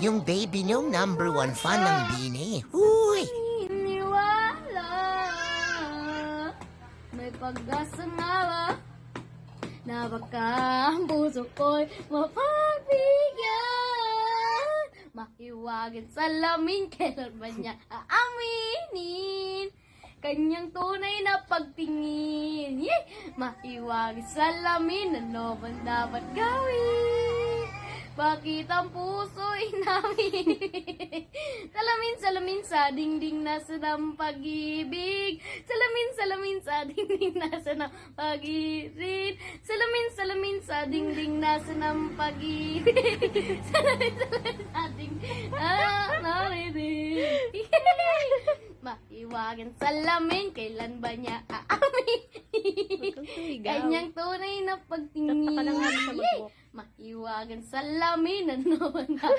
Yung baby niyong number one fan ng Bini. Huy! Iniwala, may pag-asa nga ba na baka ang puso ko'y mapagbigyan? Mahiwagin sa lamin, kailan ba niya aaminin kanyang tunay na pagtingin? Mahiwagin sa lamin, ano ba dapat gawin? Bakit ang puso'y namin salamin sa dingding nasa ng pag-ibig. Salamin sa dingding nasa ng pag-ibig. Salamin sa dingding nasa ng pag-ibig. Salamin sa dingding narinig. Maiwagan salamin, kailan ba niya aamin? Kanyang tunay na pagtingin. Maiwagan salamin, ano ba na